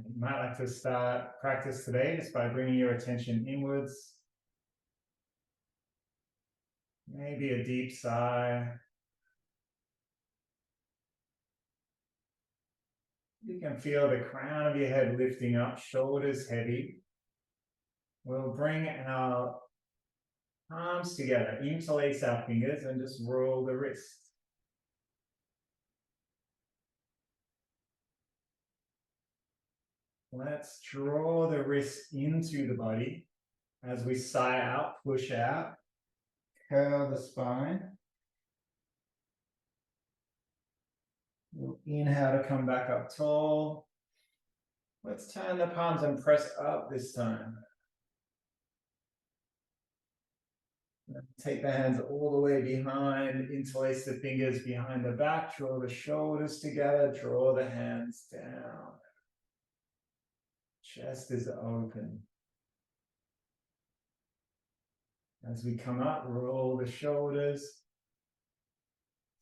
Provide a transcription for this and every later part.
You might like to start practice today just by bringing your attention inwards. Maybe a deep sigh. You can feel the crown of your head lifting up, shoulders heavy. We'll bring our palms together, interlace our fingers, and just roll the wrists. Let's draw the wrists into the body as we sigh out, push out, curl the spine. We'll inhale to come back up tall. Let's turn the palms and press up this time. Take the hands all the way behind, interlace the fingers behind the back, draw the shoulders together, draw the hands down. Chest is open. As we come up, roll the shoulders.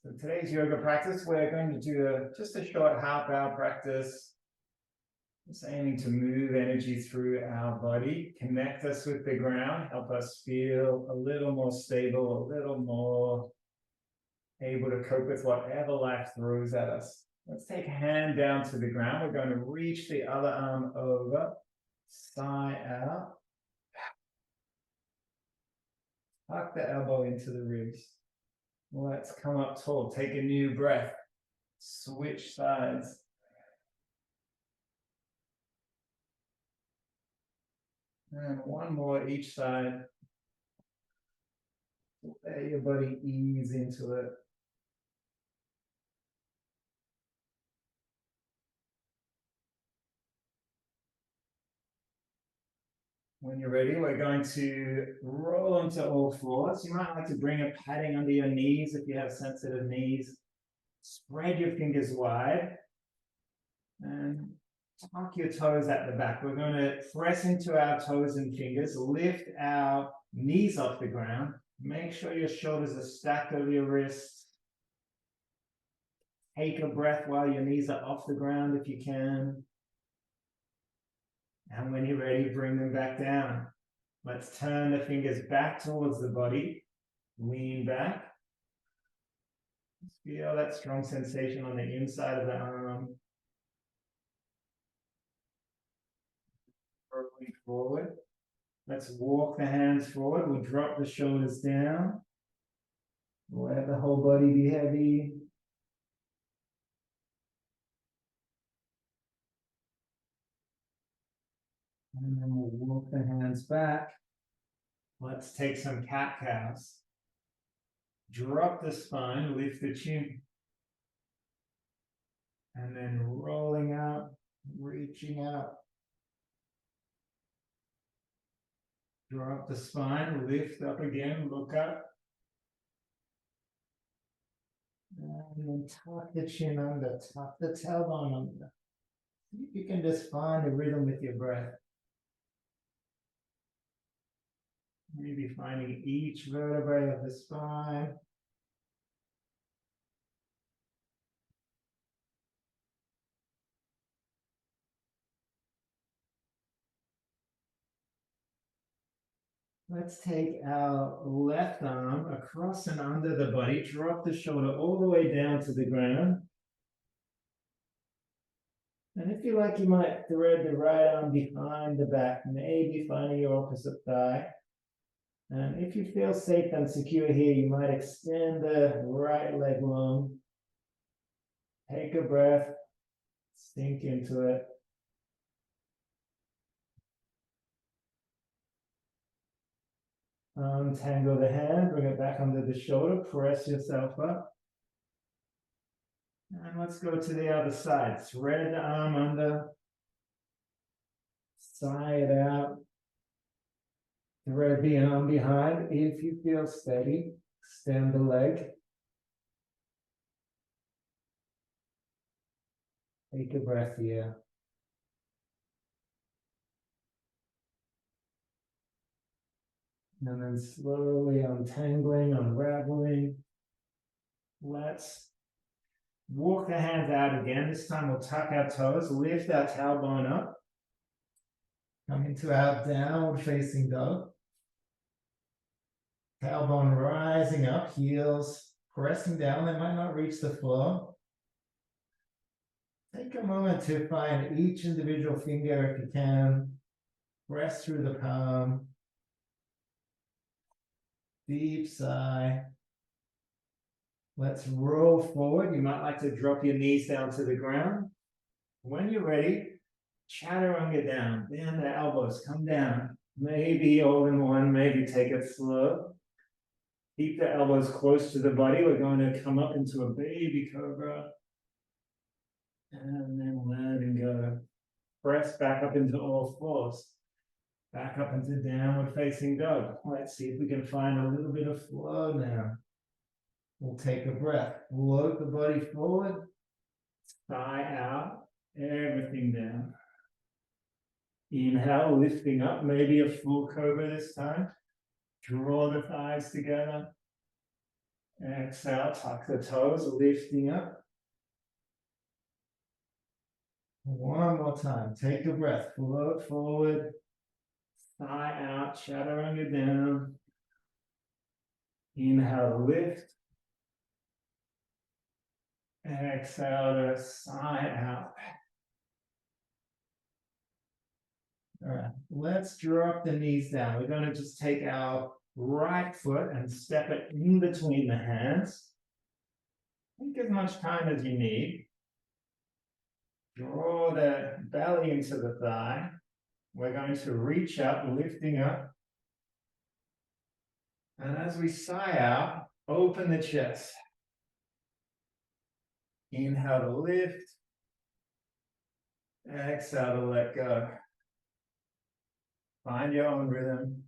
So today's yoga practice, we're going to do just a short half-hour practice. Just aiming to move energy through our body, connect us with the ground, help us feel a little more stable, a little more able to cope with whatever life throws at us. Let's take a hand down to the ground. We're going to reach the other arm over, sigh out. Tuck the elbow into the ribs. Let's come up tall. Take a new breath. Switch sides. And one more each side. Let your body ease into it. When you're ready, we're going to roll onto all fours. You might like to bring a padding under your knees if you have sensitive knees. Spread your fingers wide and tuck your toes at the back. We're going to press into our toes and fingers, lift our knees off the ground. Make sure your shoulders are stacked over your wrists. Take a breath while your knees are off the ground if you can. And when you're ready, bring them back down. Let's turn the fingers back towards the body. Lean back. Feel that strong sensation on the inside of the arm. Rolling forward. Let's walk the hands forward. We'll drop the shoulders down. Let the whole body be heavy. And then we'll walk the hands back. Let's take some cat-cows. Drop the spine, lift the chin. And then rolling out, reaching out. Drop the spine, lift up again, look up. And then tuck the chin under, tuck the tailbone under. See if you can just find a rhythm with your breath. Maybe finding each vertebrae of the spine. Let's take our left arm across and under the body, drop the shoulder all the way down to the ground. And if you like, you might thread the right arm behind the back, maybe finding your opposite thigh. And if you feel safe and secure here, you might extend the right leg long. Take a breath, sink into it. Untangle the hand, bring it back under the shoulder, press yourself up. And let's go to the other side. Thread the arm under, sigh it out. Thread the arm behind. If you feel steady, extend the leg. Take a breath here. And then slowly untangling, unraveling. Let's Walk the hands out again. This time we'll tuck our toes, lift our tailbone up. Come into our downward facing dog. Tailbone rising up, heels pressing down. They might not reach the floor. Take a moment to find each individual finger if you can. Press through the palm. Deep sigh. Let's roll forward. You might like to drop your knees down to the ground. When you're ready, chaturanga down. Bend the elbows, come down. Maybe all in one, maybe take it slow. Keep the elbows close to the body. We're going to come up into a baby cobra. And then letting go. Press back up into all fours. Back up into downward facing dog. Let's see if we can find a little bit of flow now. We'll take a breath. Float the body forward. Thigh out. Everything down. Inhale, lifting up. Maybe a full cobra this time. Draw the thighs together. Exhale, tuck the toes, lifting up. One more time. Take a breath. Float forward. Thigh out, chaturanga down. Inhale, lift. Exhale to sigh out. All right, let's drop the knees down. We're going to just take our right foot and step it in between the hands. Take as much time as you need. Draw the belly into the thigh. We're going to reach up, lifting up. And as we sigh out, open the chest. Inhale to lift. Exhale to let go. Find your own rhythm.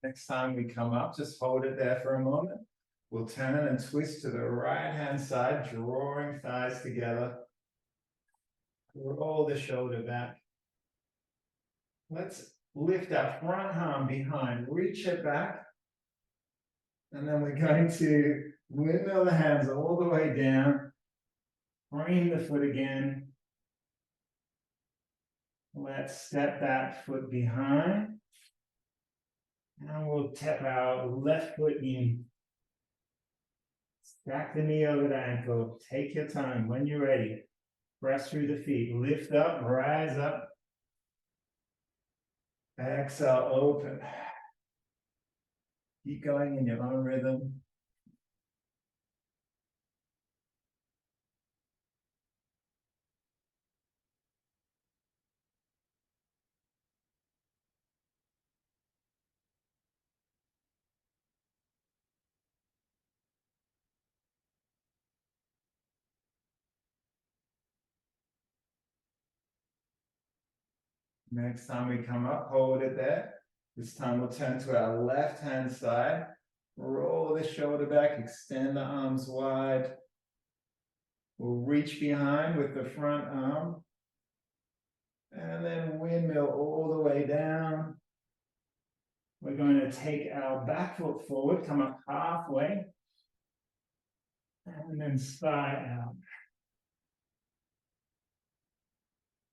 Next time we come up, just hold it there for a moment. We'll turn and twist to the right hand side, drawing thighs together. Roll the shoulder back. Let's lift our front arm behind, reach it back. And then we're going to windmill the hands all the way down. Bring the foot again. Let's step that foot behind. And we'll tap our left foot in. Stack the knee over the ankle. Take your time when you're ready. Press through the feet. Lift up, rise up. Exhale, open. Keep going in your own rhythm. Next time we come up, hold it there. This time we'll turn to our left hand side. Roll the shoulder back, extend the arms wide. We'll reach behind with the front arm. And then windmill all the way down. We're going to take our back foot forward, come up halfway. And then sigh out.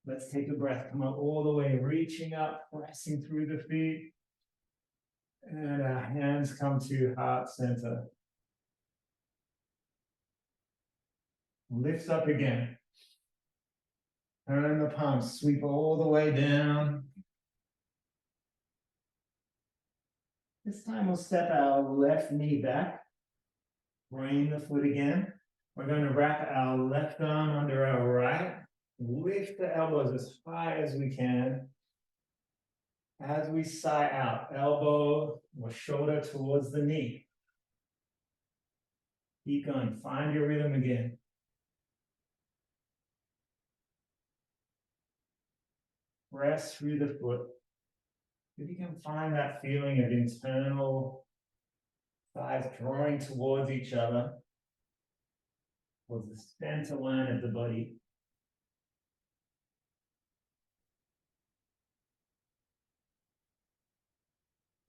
Let's take a breath, come up all the way, reaching up, pressing through the feet. And our hands come to heart center. Lift up again. Turn the palms, sweep all the way down. This time we'll step our left knee back. Bring the foot again. We're going to wrap our left arm under our right. Lift the elbows as high as we can. As we sigh out, elbow or shoulder towards the knee. Keep going. Find your rhythm again. Press through the foot. If you can find that feeling of internal thighs drawing towards each other, towards the center line of the body.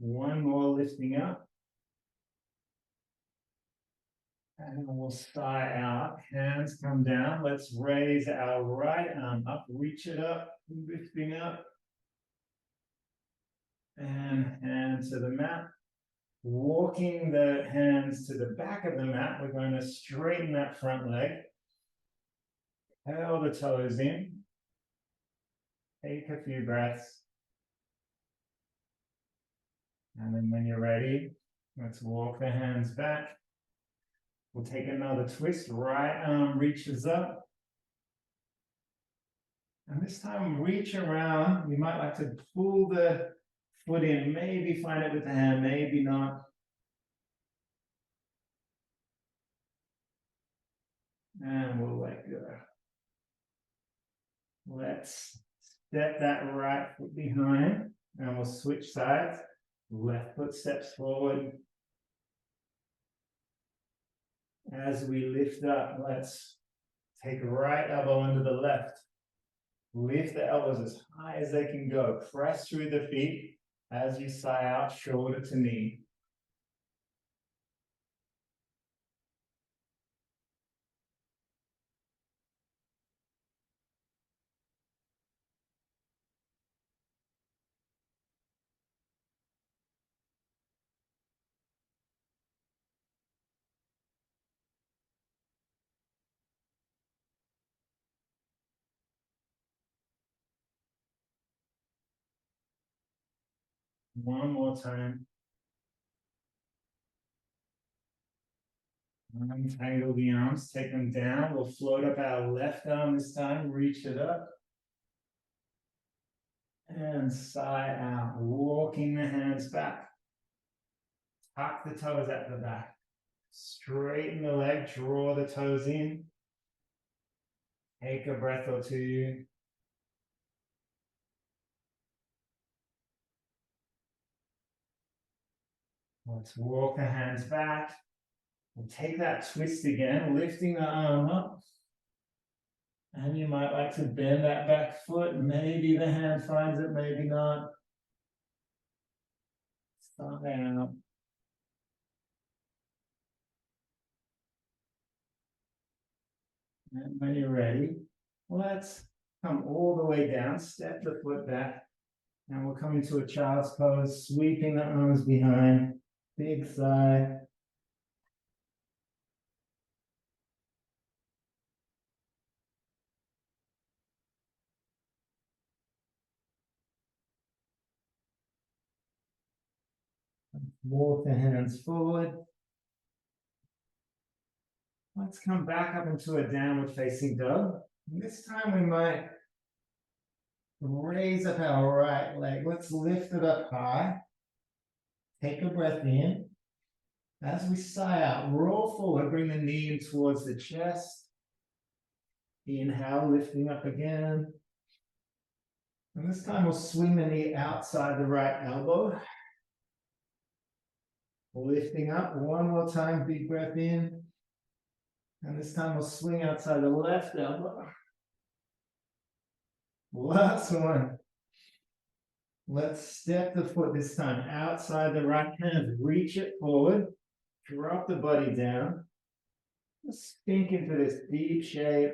One more lifting up. And we'll sigh out, hands come down. Let's raise our right arm up, reach it up, lifting up. And hand to the mat. Walking the hands to the back of the mat, we're going to straighten that front leg. Curl the toes in. Take a few breaths. And then when you're ready, let's walk the hands back. We'll take another twist. Right arm reaches up. And this time, reach around. You might like to pull the foot in. Maybe find it with the hand, maybe not. And we'll let go. Let's step that right foot behind. And we'll switch sides. Left foot steps forward. As we lift up, let's take right elbow under the left. Lift the elbows as high as they can go. Press through the feet as you sigh out, shoulder to knee. One more time. Untangle the arms, take them down. We'll float up our left arm this time, reach it up. And sigh out, walking the hands back. Tuck the toes at the back. Straighten the leg, draw the toes in. Take a breath or two. Let's walk the hands back. We'll take that twist again, lifting the arm up. And you might like to bend that back foot. Maybe the hand finds it, maybe not. Sigh out. And when you're ready, let's come all the way down, step the foot back. And we'll come into a child's pose, sweeping the arms behind, big sigh. Walk the hands forward. Let's come back up into a downward facing dog. And this time we might raise up our right leg. Let's lift it up high. Take a breath in. As we sigh out, roll forward, bring the knee in towards the chest. Inhale, lifting up again. And this time we'll swing the knee outside the right elbow. Lifting up one more time, big breath in. And this time we'll swing outside the left elbow. Last one. Let's step the foot this time outside the right hand. Reach it forward. Drop the body down. Just sink into this deep shape.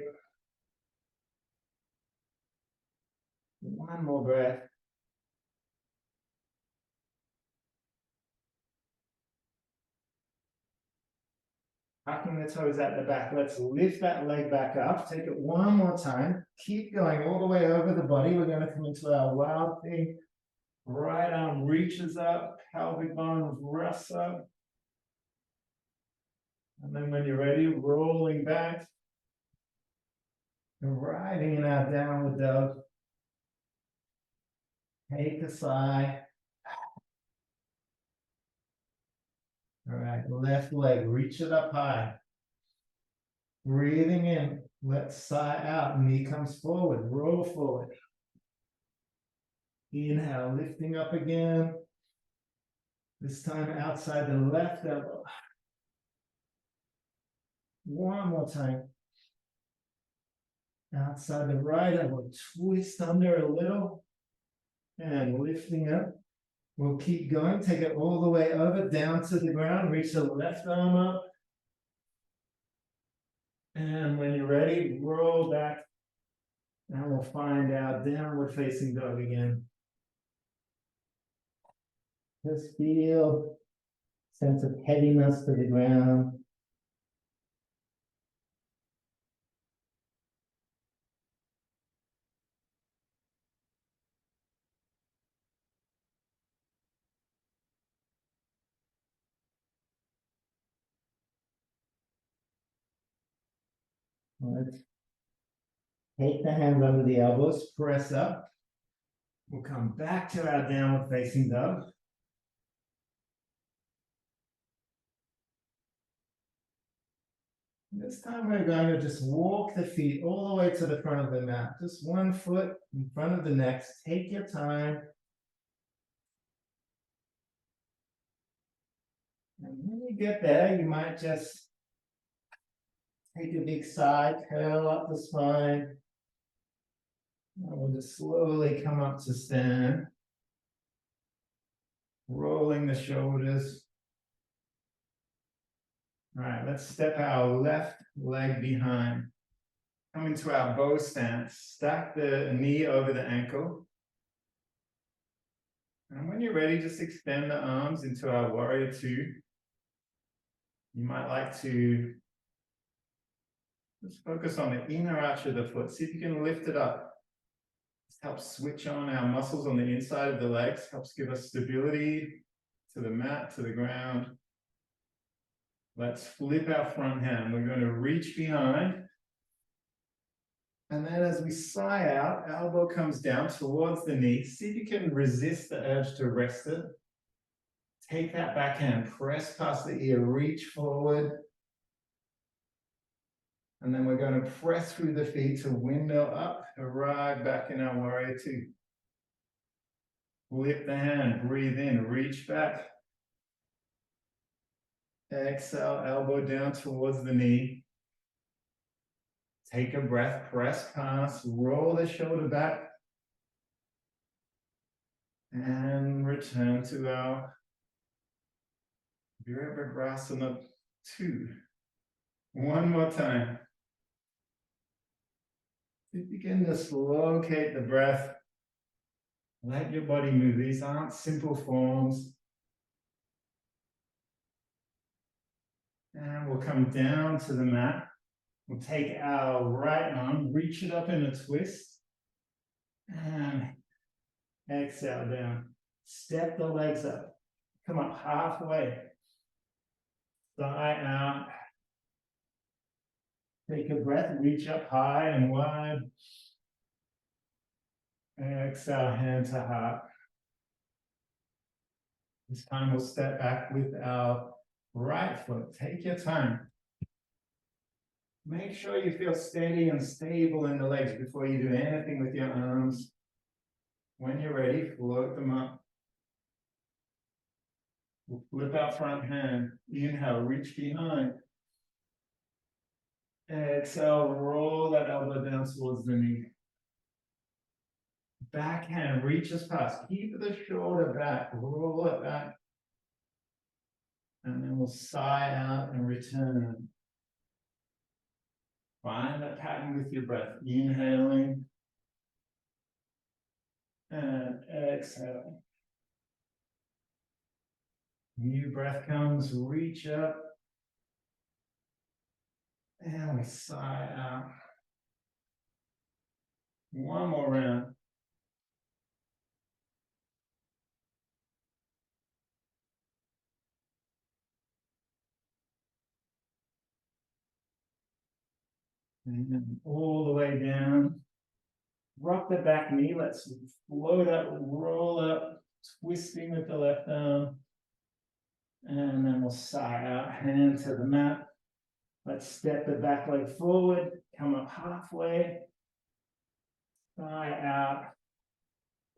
One more breath. Tucking the toes at the back. Let's lift that leg back up. Take it one more time. Keep going all the way over the body. We're going to come into our wild thing. Right arm reaches up. Pelvic bones rests up. And then when you're ready, rolling back. And riding in our downward dog. Take a sigh. All right, left leg, reach it up high. Breathing in, let's sigh out. Knee comes forward, roll forward. Inhale, lifting up again. This time outside the left elbow. One more time. Outside the right elbow, twist under a little. And lifting up. We'll keep going, take it all the way over, down to the ground, reach the left arm up. And when you're ready, roll back. And we'll find our downward facing dog again. Just feel sense of heaviness to the ground. Let's take the hands under the elbows, press up. We'll come back to our downward facing dog. This time we're going to just walk the feet all the way to the front of the mat. Just one foot in front of the next. Take your time. And when you get there, you might just take a big sigh, curl up the spine. And we'll just slowly come up to stand. Rolling the shoulders. All right, let's step our left leg behind. Come into our bow stance. Stack the knee over the ankle. And when you're ready, just extend the arms into our warrior two. You might like to just focus on the inner arch of the foot. See if you can lift it up. This helps switch on our muscles on the inside of the legs, helps give us stability to the mat, to the ground. Let's flip our front hand. We're going to reach behind. And then as we sigh out, elbow comes down towards the knee. See if you can resist the urge to rest it. Take that backhand, press past the ear, reach forward. And then we're going to press through the feet to windmill up, arrive back in our warrior two. Flip the hand, breathe in, reach back. Exhale, elbow down towards the knee. Take a breath, press past, roll the shoulder back. And return to our Virabhadrasana 2. One more time. Begin to locate the breath. Let your body move. These aren't simple forms. And we'll come down to the mat. We'll take our right arm, reach it up in a twist. And exhale down. Step the legs up. Come up halfway. Thigh out. Take a breath, reach up high and wide. Exhale, hand to heart. This time we'll step back with our right foot. Take your time. Make sure you feel steady and stable in the legs before you do anything with your arms. When you're ready, float them up. We'll flip our front hand. Inhale, reach behind. Exhale, roll that elbow down towards the knee. Backhand reaches past. Keep the shoulder back. Roll it back. And then we'll sigh out and return. Find that pattern with your breath. Inhaling. And exhale. New breath comes. Reach up. And we sigh out. One more round. And then all the way down. Rock the back knee. Let's float up, roll up, twisting with the left arm. And then we'll sigh out, hand to the mat. Let's step the back leg forward, come up halfway. Sigh out.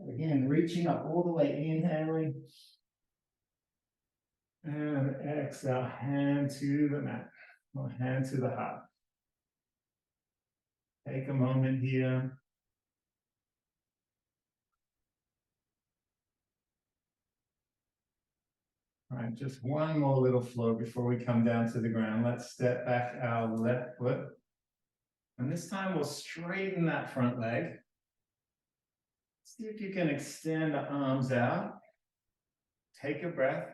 Again, reaching up all the way, inhaling. And exhale, hand to the mat, or hand to the heart. Take a moment here. All right, just one more little flow before we come down to the ground. Let's step back our left foot. And this time we'll straighten that front leg. See if you can extend the arms out. Take a breath.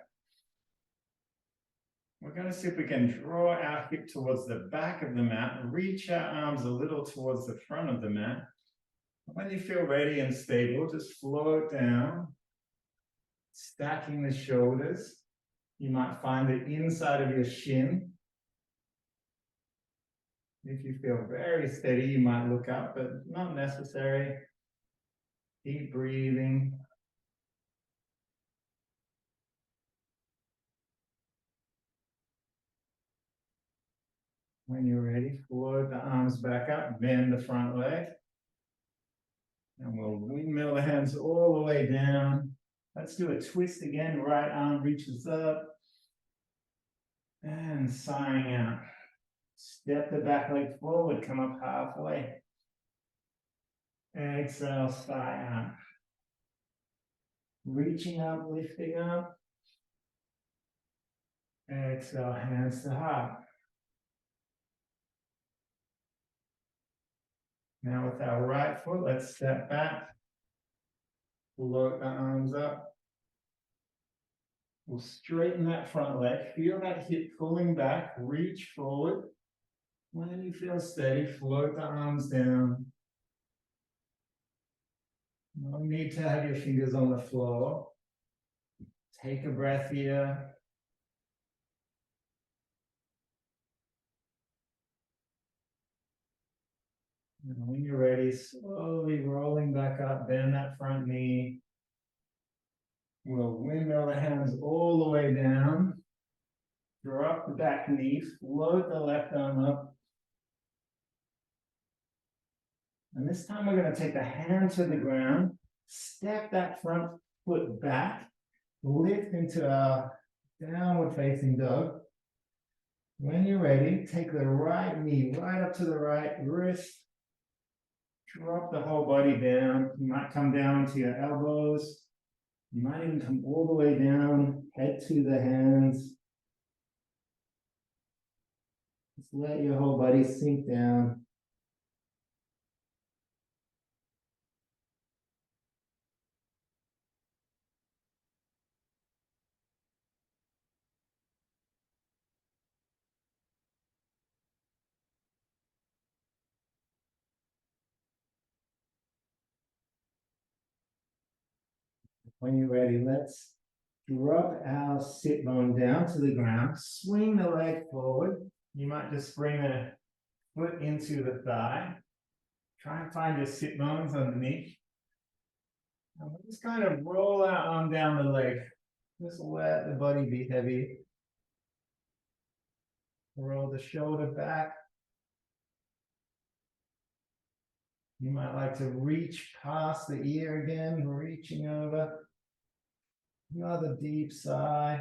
We're going to see if we can draw our hip towards the back of the mat, reach our arms a little towards the front of the mat. When you feel ready and stable, just float down, stacking the shoulders. You might find the inside of your shin. If you feel very steady, you might look up, but not necessary. Keep breathing. When you're ready, float the arms back up, bend the front leg. And we'll windmill the hands all the way down. Let's do a twist again. Right arm reaches up. And sighing out. Step the back leg forward, come up halfway. Exhale, sigh out. Reaching up, lifting up. Exhale, hands to heart. Now with our right foot, let's step back. Float the arms up. We'll straighten that front leg. Feel that hip pulling back. Reach forward. When you feel steady, float the arms down. No need to have your fingers on the floor. Take a breath here. And when you're ready, slowly rolling back up, bend that front knee. We'll windmill the hands all the way down. Drop the back knee, float the left arm up. And this time we're going to take the hand to the ground, step that front foot back, lift into our downward facing dog. When you're ready, take the right knee right up to the right wrist. Drop the whole body down. You might come down to your elbows. You might even come all the way down, head to the hands. Just let your whole body sink down. When you're ready, let's drop our sit bone down to the ground. Swing the leg forward. You might just bring a foot into the thigh. Try and find your sit bones underneath. And we'll just kind of roll our arm down the leg. Just let the body be heavy. Roll the shoulder back. You might like to reach past the ear again, reaching over. Another deep sigh.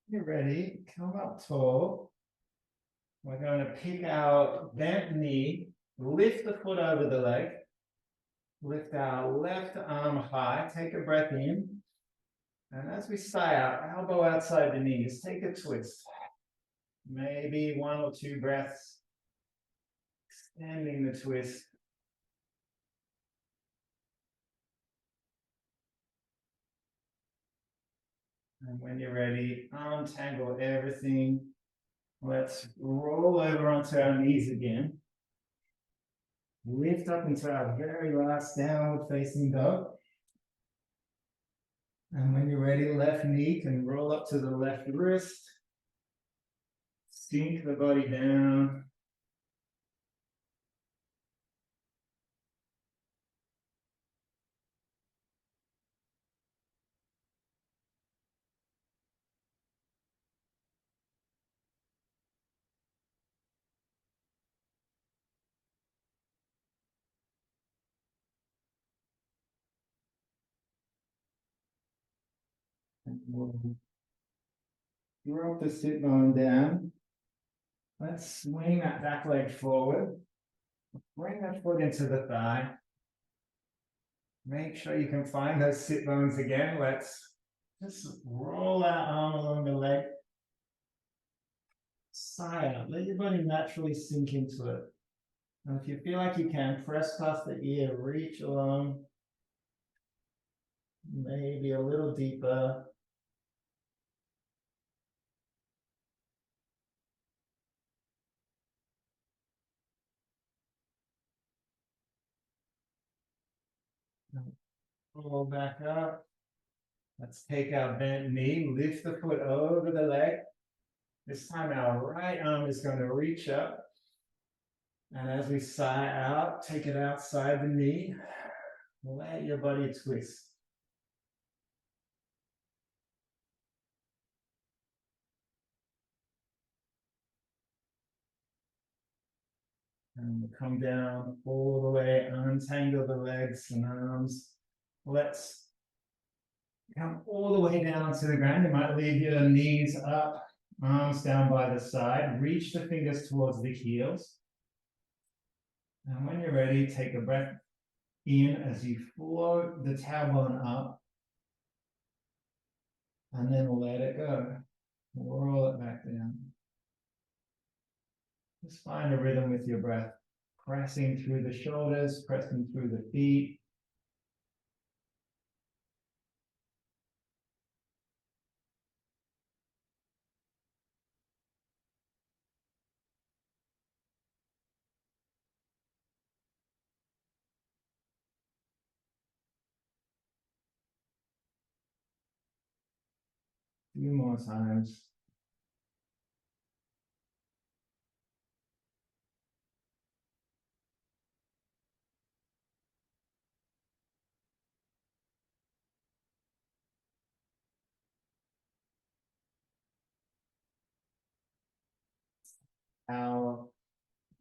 You're ready. Come up tall. We're going to pick our bent knee, lift the foot over the leg, lift our left arm high, take a breath in. And as we sigh out, elbow outside the knees, take a twist. Maybe one or two breaths, extending the twist. And when you're ready, untangle everything. Let's roll over onto our knees again. Lift up into our very last downward facing dog. And when you're ready, left knee can roll up to the left wrist. Sink the body down. And we'll drop the sit bone down. Let's swing that back leg forward. Bring that foot into the thigh. Make sure you can find those sit bones again. Let's just roll that arm along the leg. Sigh out. Let your body naturally sink into it. And if you feel like you can, press past the ear, reach along. Maybe a little deeper. Roll back up. Let's take our bent knee, lift the foot over the leg. This time our right arm is going to reach up. And as we sigh out, take it outside the knee. Let your body twist. And we'll come down all the way, untangle the legs and arms. Let's come all the way down to the ground. You might leave your knees up, arms down by the side. Reach the fingers towards the heels. And when you're ready, take a breath in as you float the tailbone up. And then let it go. Roll it back down. Just find a rhythm with your breath. Pressing through the shoulders, pressing through the feet. A few more times. Our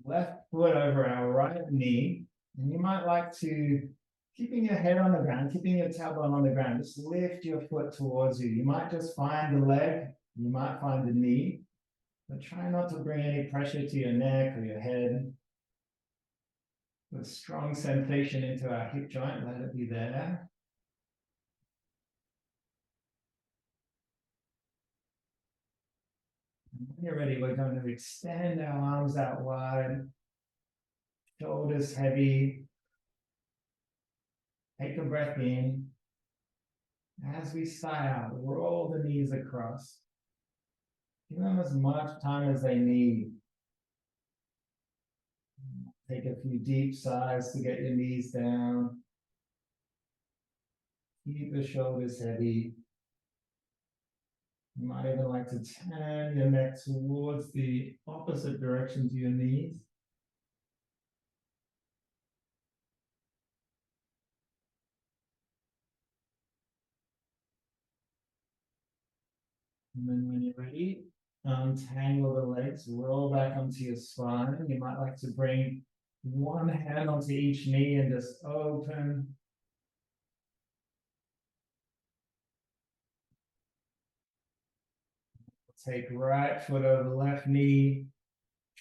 left foot over our right knee. And you might like to, keeping your head on the ground, keeping your tailbone on the ground, just lift your foot towards you. You might just find the leg, you might find the knee, but try not to bring any pressure to your neck or your head. With strong sensation into our hip joint, let it be there. And when you're ready, we're going to extend our arms out wide, shoulders heavy. Take a breath in. As we sigh out, roll the knees across. Give them as much time as they need. Take a few deep sighs to get your knees down. Keep the shoulders heavy. You might even like to turn your neck towards the opposite direction to your knees. And then when you're ready, untangle the legs, roll back onto your spine. You might like to bring one hand onto each knee and just open. Take right foot over left knee.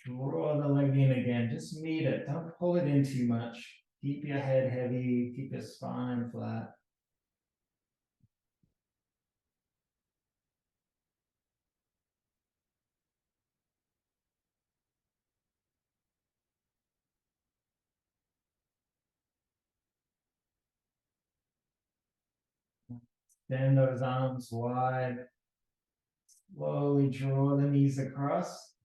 Draw the leg in again. Just meet it. Don't pull it in too much. Keep your head heavy. Keep your spine flat. Extend those arms wide. Slowly draw the knees across.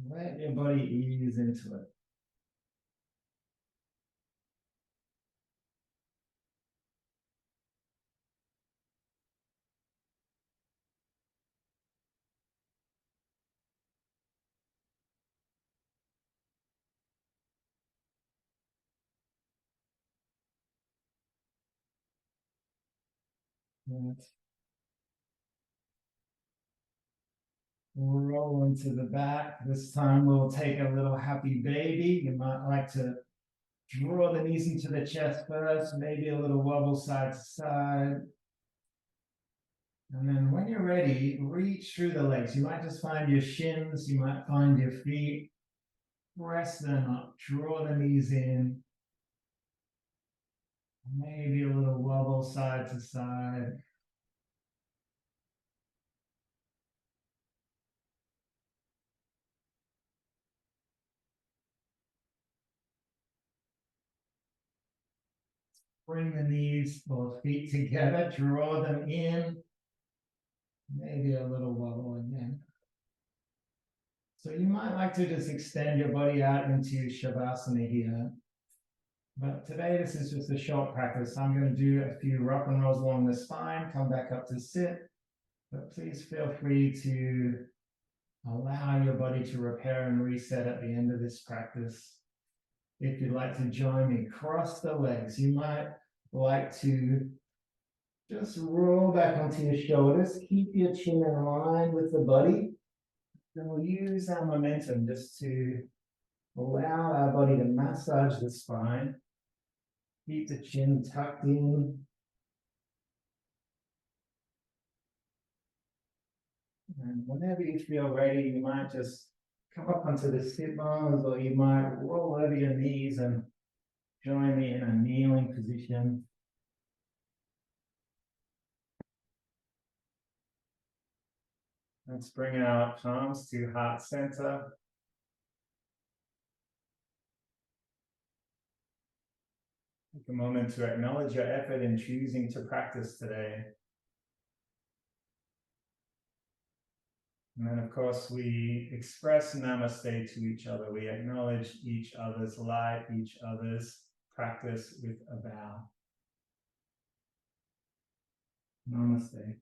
Let your body ease into it. Let's roll into the back. This time we'll take a little happy baby. You might like to draw the knees into the chest first, maybe a little wobble side to side. And then when you're ready, reach through the legs. You might just find your shins, you might find your feet. Press them up, draw the knees in. Maybe a little wobble side to side. Bring the knees or feet together, draw them in. Maybe a little wobble again. So you might like to just extend your body out into Shavasana here. But today, this is just a short practice. I'm going to do a few rock and rolls along the spine, come back up to sit. But please feel free to allow your body to repair and reset at the end of this practice. If you'd like to join me, cross the legs. You might like to just roll back onto your shoulders. Keep your chin in line with the body. Then we'll use our momentum just to allow our body to massage the spine. Keep the chin tucked in. And whenever you feel ready, you might just come up onto the sit bones, or you might roll over your knees and join me in a kneeling position. Let's bring our palms to heart center. Take a moment to acknowledge your effort in choosing to practice today. And then, of course, we express namaste to each other. We acknowledge each other's light, each other's practice with a bow. Namaste.